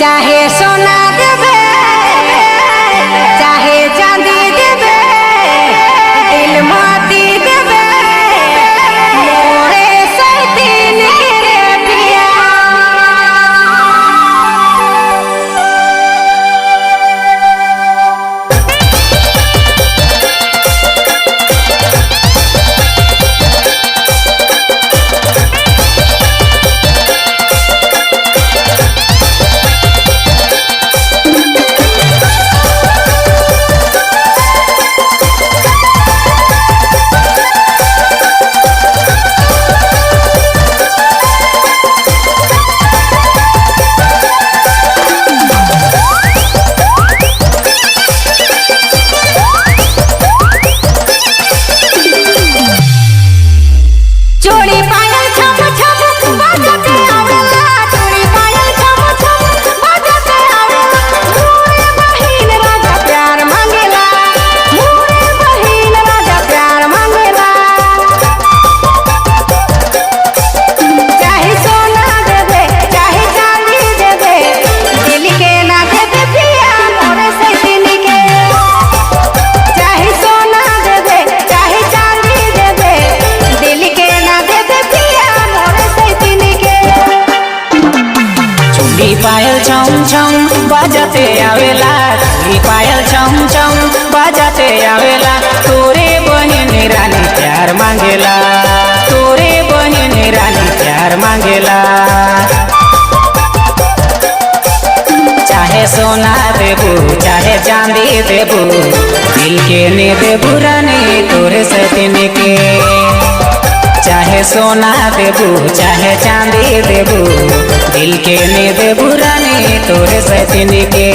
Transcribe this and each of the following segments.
चाहे सोना देबे चाहे चांदी देबे दिल मोती देबे मोरे सैतीन रे पिया। पायल छम छम बजाते आवेला, पायल छम छम बजाते आवेला। तोरे बहन रानी प्यार मांगेला, तोरे बहन रानी प्यार मांगेला। चाहे सोना देबू चाहे चांदी देबू दिल के ने देबू रानी तोरे सतिन के। चाहे सोना देबू चाहे चांदी देबू दिल के ने देबू रानी तोरे सतिन के।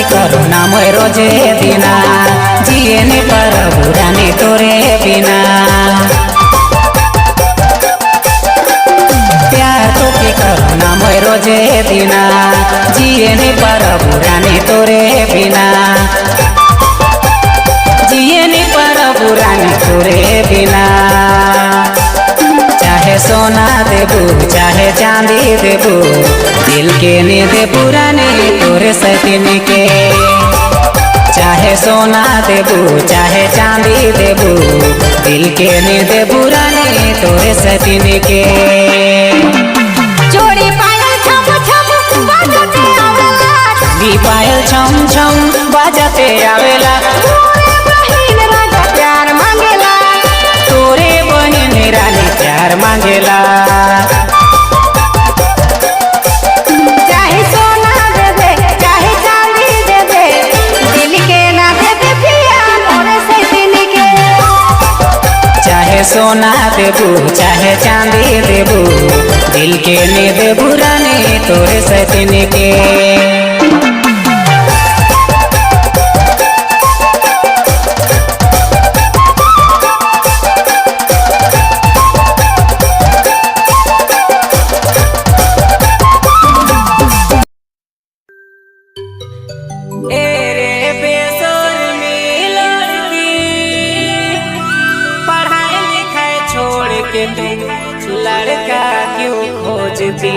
करुणा मोय रोजे दिना जिए ने पर बुरानी तोरे बिना। प्यार तो के करुणा मोय रोजे दिना जिए ने पर बुरानी तोरे बिना। जिए ने पर बुरानी तोरे बिना। चाहे सोना देबू चाहे चांदी देबू दिल के ने देबू रानी तोरे सतिन के। चाहे सोना देबू चाहे चांदी देबू दिल के ने देबू रानी तोरे सतिन के। जोड़ी पायल छम छम बजाते आवेला, पायल छम छम बजाते आवेला। बहिन राजा प्यार मांगेला, तोरे बहन रानी प्यार मांगेला। चाहे सोना देबे चाहे चांदी देबे दिल के ना देबे पिया मोरे सतिन के। सोना देबू चाहे चांदी देबू, दिल के ने देबू रानी तोरे सतिन के। तुम लड़का क्यों खोजती?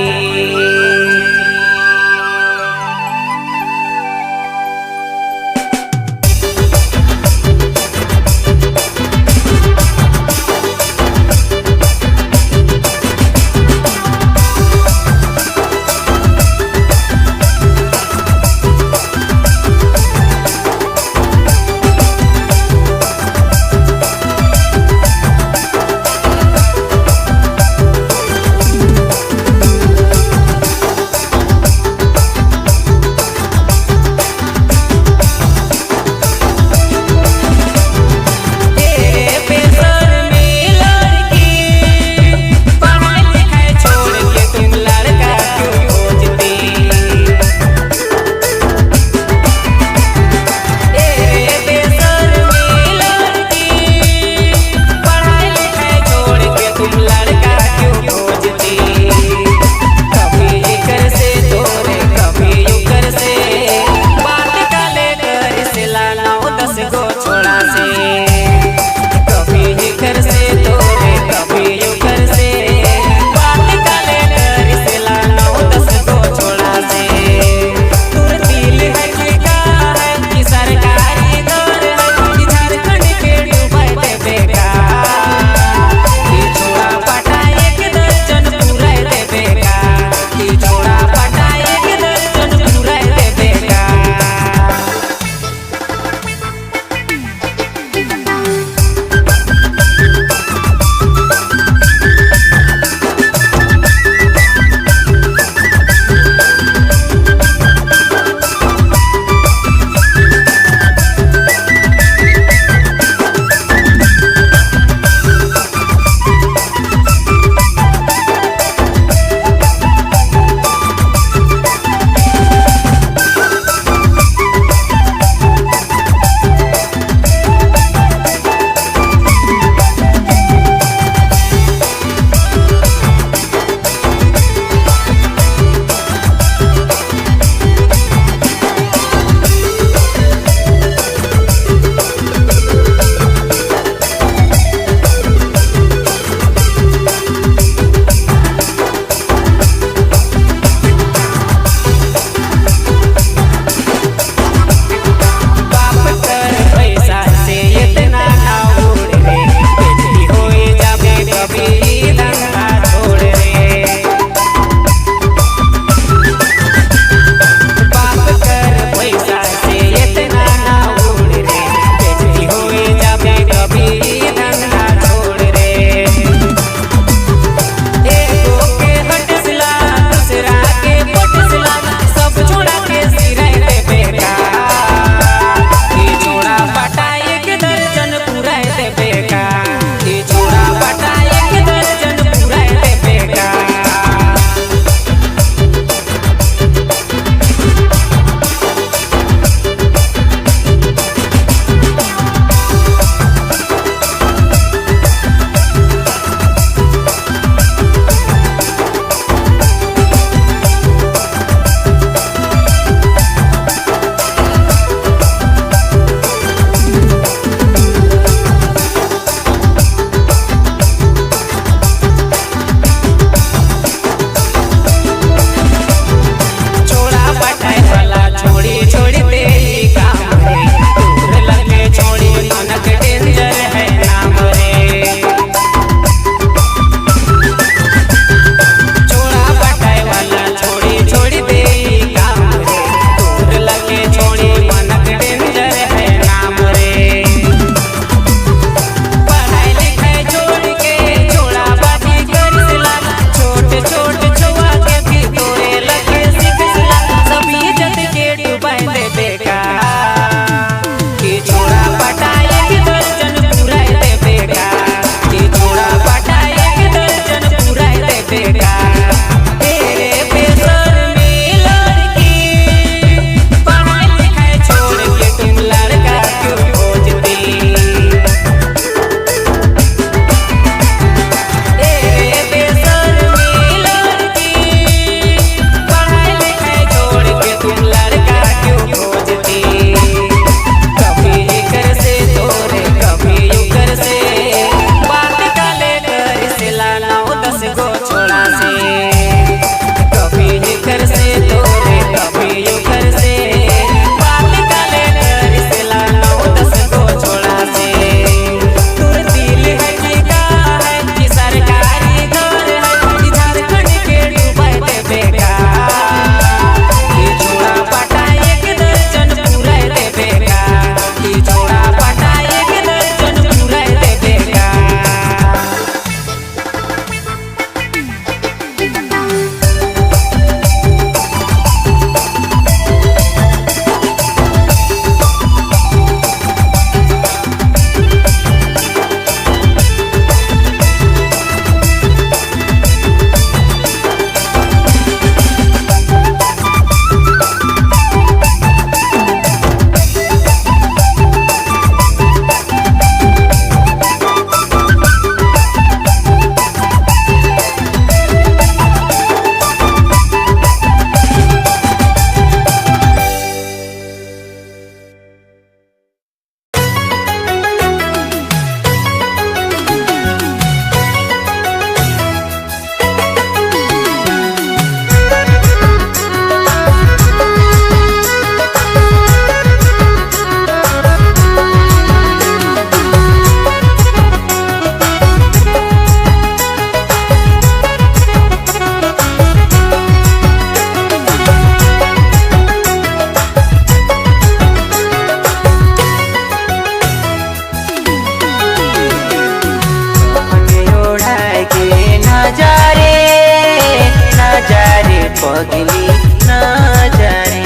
पगली ना जा रे।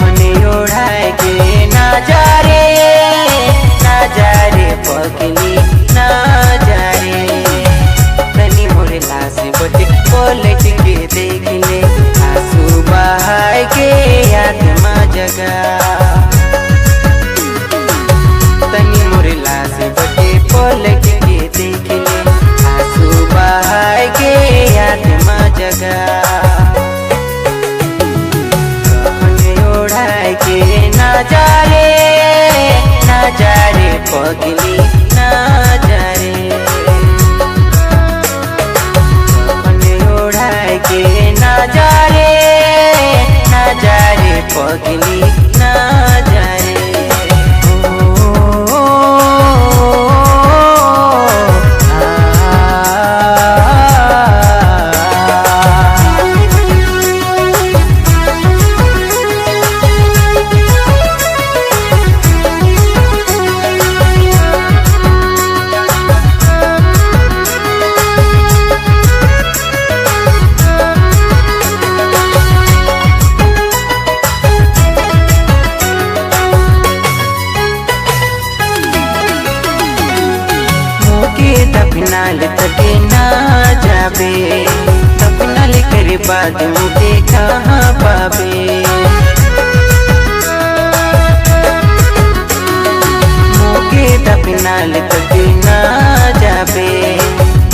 मने ओढ़ाए के ना जा रे, ना जा रे पगली ना जा रे। तनी मोरे लाश बटे पलट के देख ले, आंसू बहाए के आत्मा जगा। तनी मोरे लाश बटे पलट के देख ले, आंसू बहाए के आत्मा जगा। मने ओढ़ाए के ना जा रे, ना जा रे पगली ना जा रे। मने ओढ़ाए के ना जा रे, ना जा रे पगली ना जा रे। दफनाल तके ना जाबे, दफनाल करे बाद मुझे कहाँ पाबे। मोके दफनाल तके ना जाबे,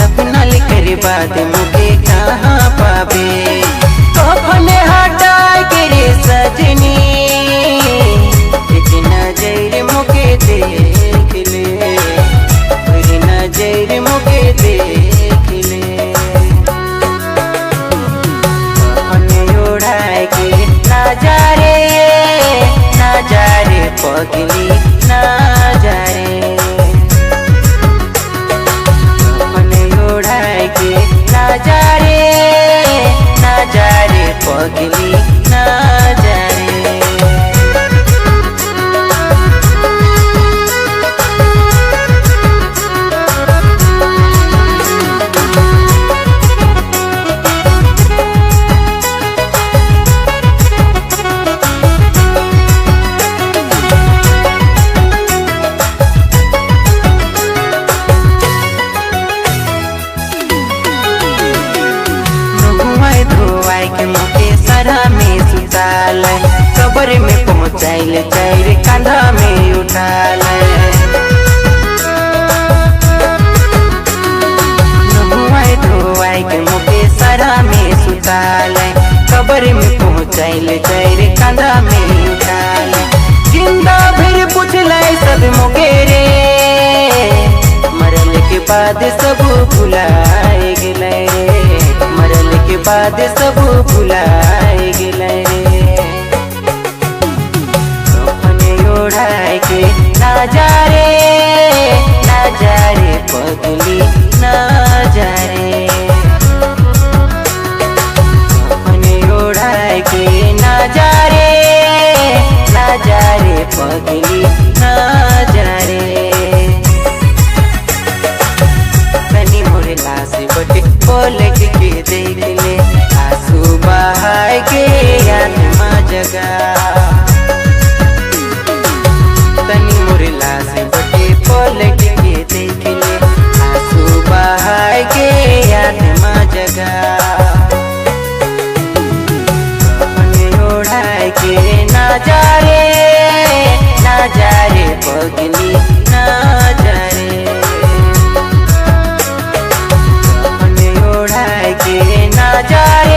दफनाल करे बाद मुझे कहाँ पाबे। कफन हटा के रे सजनी, एक नजर मुके देख ले, नजर मुके देख ले। मने ओढ़ाए के ना जा रे, ना जा रे पगली ना जा रे। मने ओढ़ाए के ना जा रे, ना जा रे पगली ना जा रे। के मुके सरा में सुताल, कबर में पहुँचाइल चार कांधा में उठाल। नहुआए धोआए के मुके सरा में सुताल, कबर में पहुँचाइल चार कांधा में उठाल। जिंदा फिर पूछल सब मुके रे, मरल के बाद सब भुलाए गेले रे, मरल के बाद सब भुलाए गेले रे। अपने ओढ़ाए के ना जा रे, ना जा रे पगली ना जा रे। अपने ओढ़ाए के ना जा रे, ना जा रे पगली ना जा रे। तनी मोरे लाश बटे पलट के देख ले, आंसू बहाए के आत्मा जगा। तनी मोरे लाश बटे पलट के देख ले, आंसू बहाए के आत्मा जगा। मने ओढ़ाए के ना जा रे, ना जा रे पगली ना जा रे। के ना जा रे,